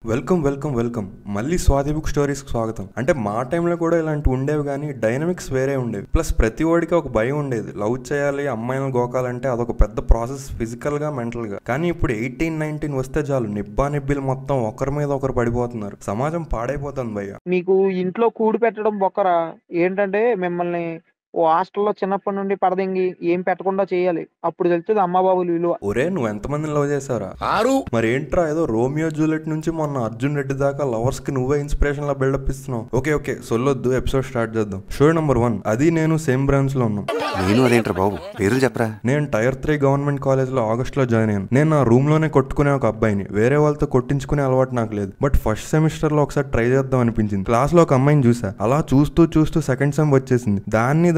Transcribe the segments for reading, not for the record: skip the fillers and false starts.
Welcome welcome welcome మళ్ళీ Swathi book స్టోరీస్కి స్వాగతం. అంటే మా టైంలో కూడా ఇలాంటివి ఉండేవి, కానీ డైనమిక్స్ వేరే ఉండేవి. ప్లస్ ప్రతి వాడికి ఒక భయం ఉండేది, లవ్ చేయాలి, అమ్మాయిలను గోకాలంటే అదొక పెద్ద ప్రాసెస్, ఫిజికల్గా మెంటల్గా. కానీ ఇప్పుడు 18-19 వస్తే చాలు, నిబ్బా నిబ్బిలు మొత్తం ఒకరి మీద ఒకరు పడిపోతున్నారు. సమాజం పాడైపోతుంది భయ్య. మీకు ఇంట్లో కూడి పెట్టడం బొక్కరా ఏంటంటే మిమ్మల్ని ఓ హాస్టల్లో చిన్నప్పటి నుండి పడదెంగి ఏం పెట్టకుండా చేయాలి. అప్పుడు తెలుస్తుంది అమ్మ బాబులు విలువ. ఒరే, నువ్వు ఎంతమందిని లవ్ చేసావురా? మరి ఏంట్రా, ఏదో రోమియో జూలియట్ నుంచి మొన్న అర్జున్ రెడ్డి దాకా లవర్స్ కి నువ్వే ఇన్స్పిరేషన్ లా బిల్డప్ ఇస్తున్నావు. ఓకే సొల్లొద్దు, ఎపిసోడ్ స్టార్ట్ చేద్దాం. Show number 1. అది నేను సేమ్ బ్రాంచ్ లో ఉన్నాం. నేను అదేంట్రా బాబు, పేర్లు చెప్పరా. నేను టైర్ 3 గవర్నమెంట్ కాలేజ్ లో ఆగస్ట్ లో జాయిన్ అయ్యాను. నేను నా రూమ్ లోనే కొట్టుకునే ఒక అబ్బాయిని, వేరే వాళ్ళతో కొట్టించుకునే అలవాటు నాకు లేదు. బట్ ఫస్ట్ సెమిస్టర్ లో ఒకసారి ట్రై చేద్దాం అనిపించింది. క్లాస్ లో ఒక అమ్మాయిని చూసా. అలా చూస్తూ సెకండ్ సెమ్ వచ్చేసింది.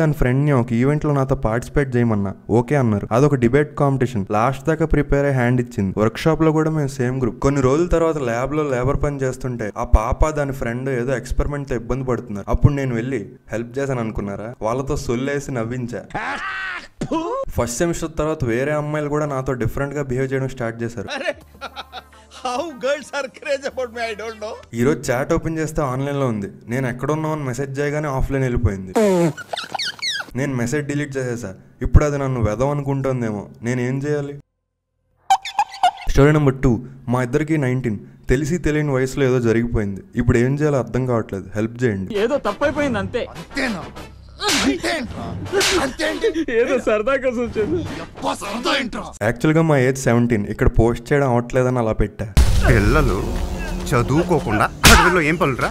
దాని ఫ్రెండ్ ని ఒక ఈవెంట్ లో నాతో పార్టిసిపేట్ చేయమన్నా. ఓకే అన్నారు. అదొక డిబేట్ కాంపిటీషన్. లాస్ట్ దాకా ప్రిపేర్ అయ్యి హ్యాండ్ ఇచ్చింది. వర్క్ షాప్ లో కూడా మేము సేమ్ గ్రూప్. కొన్ని రోజుల తర్వాత ల్యాబ్ లో లేబర్ పని చేస్తుంటే ఆ పాప దాని ఫ్రెండ్ ఏదో ఎక్స్పెరిమెంట్ తో ఇబ్బంది పడుతున్నారు. అప్పుడు నేను వెళ్ళి హెల్ప్ చేశాను అనుకున్నారా? వాళ్ళతో సొల్లేసి నవ్వించా. ఫస్ట్ సెమిస్టర్ తర్వాత వేరే అమ్మాయిలు కూడా నాతో డిఫరెంట్ గా బిహేవ్ చేయడం స్టార్ట్ చేశారు. ఈ రోజు చాట్ ఓపెన్ చేస్తే ఆన్లైన్ లో ఉంది. నేను ఎక్కడున్నావు అని మెసేజ్ చేయగానే ఆఫ్లైన్ వెళ్ళిపోయింది. నేను మెసేజ్ డిలీట్ చేసేసా. ఇప్పుడు అది నన్ను వెదవ అనుకుంటుందేమో. నేను ఏం చేయాలి? Story number 2. మా ఇద్దరికి 19. తెలిసి తెలియని వయసులో ఏదో జరిగిపోయింది. ఇప్పుడు ఏం చేయాలో అర్థం కావట్లేదు. హెల్ప్ చేయండి. ఏదో తప్పైపోయింది అంతే. యాక్చువల్ గా మా ఏజ్ 17. ఇక్కడ పోస్ట్ చేయడం అవట్లేదని అలా పెట్టా. పిల్లలు చదువుకోకుండా అడవిలో ఏం పనులురా.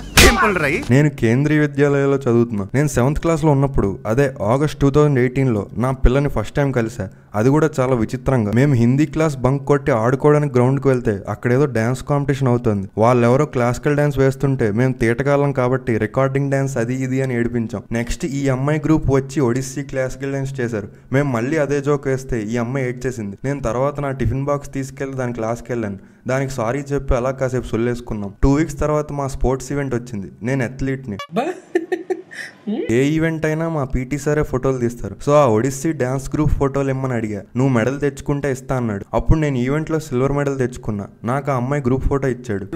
నేను కేంద్రీయ విద్యాలయంలో చదువుతున్నా. నేను 7th క్లాస్ లో ఉన్నప్పుడు, అదే ఆగస్ట్ 2018 లో నా పిల్లని ఫస్ట్ టైం కలిసా. అది కూడా చాలా విచిత్రంగా. మేము హిందీ క్లాస్ బంక్ కొట్టి ఆడుకోవడానికి గ్రౌండ్ కి వెళ్తే అక్కడేదో డాన్స్ కాంపిటీషన్ అవుతుంది. వాళ్ళెవరో క్లాసికల్ డాన్స్ వేస్తుంటే మేము తీటకాలం కాబట్టి రికార్డింగ్ డాన్స్ అది ఇది అని ఏడిపించాం. నెక్స్ట్ ఈ అమ్మాయి గ్రూప్ వచ్చి ఒడిస్సీ క్లాసికల్ డాన్స్ చేశారు. మేము మళ్ళీ అదే జోక్ వేస్తే ఈ అమ్మాయి ఏడ్చేసింది. నేను తర్వాత నా టిఫిన్ బాక్స్ తీసుకెళ్లి దాని క్లాస్కి వెళ్ళాను. దానికి సారీ చెప్పి అలా కాసేపు సొల్లేసుకున్నాం. 2 వీక్స్ తర్వాత మా స్పోర్ట్స్ ఈవెంట్ వచ్చింది. నేను అథ్లీట్ని. ఏ ఈవెంట్ అయినా మా పీటీ సారే ఫోటోలు తీస్తారు. సో ఆ ఒడిస్సీ డాన్స్ గ్రూప్ ఫోటోలు ఇమ్మని అడిగా. నువ్వు మెడల్ తెచ్చుకుంటే ఇస్తా అన్నాడు. అప్పుడు నేను ఈవెంట్ లో సిల్వర్ మెడల్ తెచ్చుకున్నా. నాకు ఆ అమ్మాయి గ్రూప్ ఫోటో ఇచ్చాడు.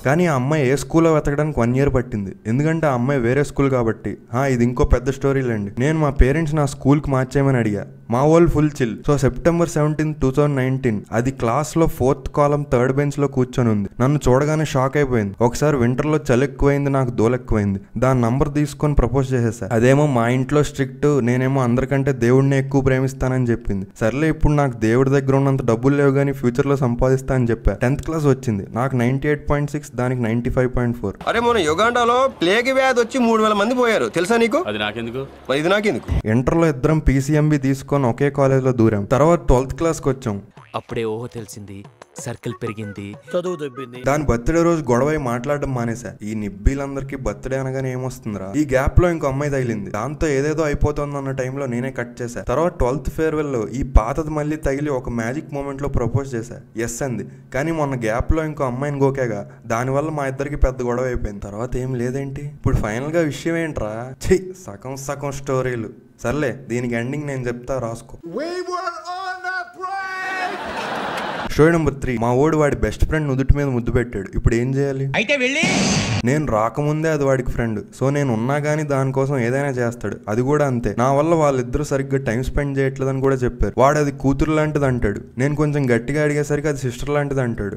కానీ ఆ అమ్మాయి ఏ స్కూల్లో వెతకడానికి 1 year పట్టింది. ఎందుకంటే ఆ అమ్మాయి వేరే స్కూల్ కాబట్టి. ఇది ఇంకో పెద్ద స్టోరీలేండి. నేను మా పేరెంట్స్ నా స్కూల్ కి మార్చేయమని అడిగా. మా వాళ్ళు ఫుల్ చిల్. సో September 17, 2019 అది క్లాస్ లో 4th కాలం 3rd బెంచ్ లో కూర్చొని ఉంది. నన్ను చూడగానే షాక్ అయిపోయింది. ఒకసారి వింటర్ లో చలి ఎక్కువైంది, నాకు దోలెక్కువైంది. దాని నంబర్ తీసుకొని ప్రపోజ్ చేసేసా. అదేమో మా ఇంట్లో స్ట్రిక్ట్, నేనేమో అందరికంటే దేవుడిని ఎక్కువ ప్రేమిస్తానని చెప్పింది. సర్లే, ఇప్పుడు నాకు దేవుడి దగ్గర ఉన్నంత డబ్బులు లేవు కానీ ఫ్యూచర్ లో సంపాదిస్తా అని చెప్పా. 10th క్లాస్ వచ్చింది. నాకు 98.6, దానికి 95.4. అరే మొన్న యుగాండాలో ప్లేగ్ వ్యాధి వచ్చి 3000 మంది పోయారు, తెలుసా నీకు? అది నాకెందుకు? ఇది నాకెందుకు? ఇంటర్లో ఇద్దరం PCMB తీసుకొని ఒకే కాలేజ్ లో దూరాం. తర్వాత 12th క్లాస్ కి వచ్చాం. అప్పుడే ఓహో తెలిసింది, సర్కిల్ పెరిగింది, చదువు దొబ్బింది. దాని బర్త్డే రోజు గొడవ మాట్లాడడం మానేసా. ఈ నిబ్బీలందరికీ బర్త్డే అనగానే ఏమొస్తుందిరా. ఈ గ్యాప్ లో ఇంకో అమ్మాయి తగిలింది. దాంతో ఏదేదో అయిపోతుంది అన్న టైంలో నేనే కట్ చేశా. తర్వాత 12th ఫేర్వెల్ లో ఈ పాతది మళ్ళీ తగిలి ఒక మ్యాజిక్ మూమెంట్ లో ప్రపోజ్ చేశా. ఎస్ అంది. కానీ మొన్న గ్యాప్ లో ఇంకో అమ్మాయిని గోకేగా. దానివల్ల మా ఇద్దరికి పెద్ద గొడవ అయిపోయింది. తర్వాత ఏం లేదేంటి. ఇప్పుడు ఫైనల్ గా విషయం ఏంట్రా? సగం స్టోరీలు. సర్లే, దీనికి ఎండింగ్ నేను చెప్తా, రాసుకో. Story number 3. మా ఓడు వాడి బెస్ట్ ఫ్రెండ్ నుదుటి మీద ముద్దు పెట్టాడు. ఇప్పుడు ఏం చేయాలి? నేను రాకముందే అది వాడికి ఫ్రెండ్. సో నేను ఉన్నా గానీ దానికోసం ఏదైనా చేస్తాడు. అది కూడా అంతే. నా వల్ల వాళ్ళిద్దరూ సరిగ్గా టైం స్పెండ్ చేయట్లేదని కూడా చెప్పారు. వాడు అది కూతురు లాంటిది అంటాడు. నేను కొంచెం గట్టిగా అడిగేసరికి అది సిస్టర్ లాంటిది అంటాడు.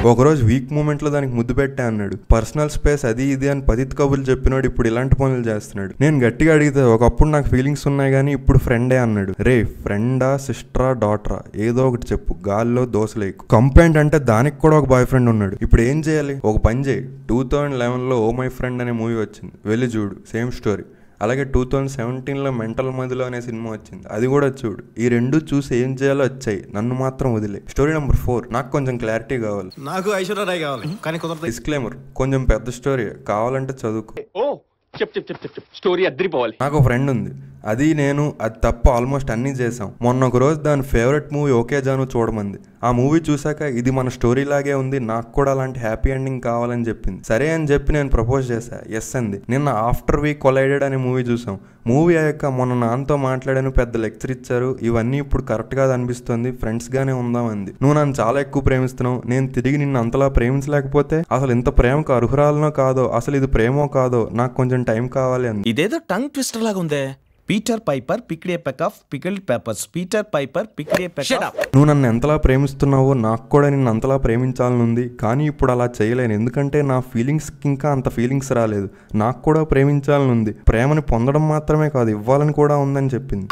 ఒకరోజు వీక్ మూమెంట్ లో దానికి ముద్దు పెట్టా అన్నాడు. పర్సనల్ స్పేస్ అది ఇది అని 10 కబుర్లు చెప్పినాడు. ఇప్పుడు ఇలాంటి పనులు చేస్తున్నాడు. నేను గట్టిగా అడిగితే ఒకప్పుడు నాకు ఫీలింగ్స్ ఉన్నాయి కానీ ఇప్పుడు ఫ్రెండే అన్నాడు. రే, ఫ్రెండా, సిస్టరా, డాటరా, ఏదో ఒకటి చెప్పు, గాల్లో దోసలేకు. కంప్లైంట్ అంటే దానికి కూడా ఒక బాయ్ ఫ్రెండ్ ఉన్నాడు. ఇప్పుడు ఏం చేయాలి? ఒక పని చేయి. 2011 లో ఓ మై ఫ్రెండ్ అనే మూవీ వచ్చింది, వెళ్ళి చూడు. Same story. అలాగే 2017 లో మెంటల్ మదిలో అనే సినిమా వచ్చింది, అది కూడా చూడు. ఈ రెండు చూసి ఏం చేయాలో వచ్చాయి, నన్ను మాత్రం వదిలే. Story number 4. నాకు కొంచెం క్లారిటీ కావాలి. నాకు ఐశ్వర్యరాయ్ కావాలి, కానీ కుదరదు. డిస్క్లైమర్, కొంచెం పెద్ద స్టోరీ, కావాలంటే చదువుకో. ఓ చెప్ స్టోరీ అద్దరిపోవాలి. నాకు ఒక ఫ్రెండ్ ఉంది. అది నేను అది తప్ప ఆల్మోస్ట్ అన్నీ చేసాం. మొన్న ఒక రోజు దాని ఫేవరెట్ మూవీ ఓకే జాను చూడమంది. ఆ మూవీ చూసాక ఇది మన స్టోరీ లాగే ఉంది, నాకు కూడా అలాంటి హ్యాపీ ఎండింగ్ కావాలని చెప్పింది. సరే అని చెప్పి నేను ప్రపోజ్ చేశా, ఎస్ అంది. నిన్న ఆఫ్టర్ వీ కొలైడెడ్ అనే మూవీ చూసాం. మూవీ అయ్యాక మొన్న నాన్నతో మాట్లాడాను, పెద్ద లెక్చర్ ఇచ్చారు, ఇవన్నీ ఇప్పుడు కరెక్ట్ గా అనిపిస్తుంది, ఫ్రెండ్స్ గానే ఉందామంది. నువ్వు నన్ను చాలా ఎక్కువ ప్రేమిస్తున్నావు, నేను తిరిగి నిన్ను అంతలా ప్రేమించలేకపోతే అసలు ఇంత ప్రేమకు అర్హురాలనో కాదో, అసలు ఇది ప్రేమో కాదో, నాకు కొంచెం టైం కావాలి అంది. ఇదేదో టంగ్ ట్విస్టర్ లాగా ఉందే. Peter Piper picked a peck of pickled peppers. Peter Piper picked a peck of. నువ్వు నన్ను ఎంతలా ప్రేమిస్తున్నావో నాకు కూడా నిన్ను అంతలా ప్రేమించాలని ఉంది, కానీ ఇప్పుడు అలా చేయలేను, ఎందుకంటే నా ఫీలింగ్స్కి ఇంకా అంత ఫీలింగ్స్ రాలేదు. నాకు కూడా ప్రేమించాలని ఉంది, ప్రేమని పొందడం మాత్రమే కాదు ఇవ్వాలని కూడా ఉందని చెప్పింది.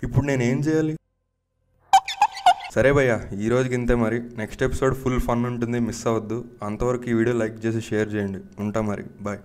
ఇప్పుడు నేనేం చేయాలి? సరే భయ్యా, ఈ రోజుకి ఇంతే. మరి నెక్స్ట్ ఎపిసోడ్ ఫుల్ ఫన్ ఉంటుంది, మిస్ అవ్వద్దు. అంతవరకు ఈ వీడియో లైక్ చేసి షేర్ చేయండి. ఉంటా మరి, బాయ్.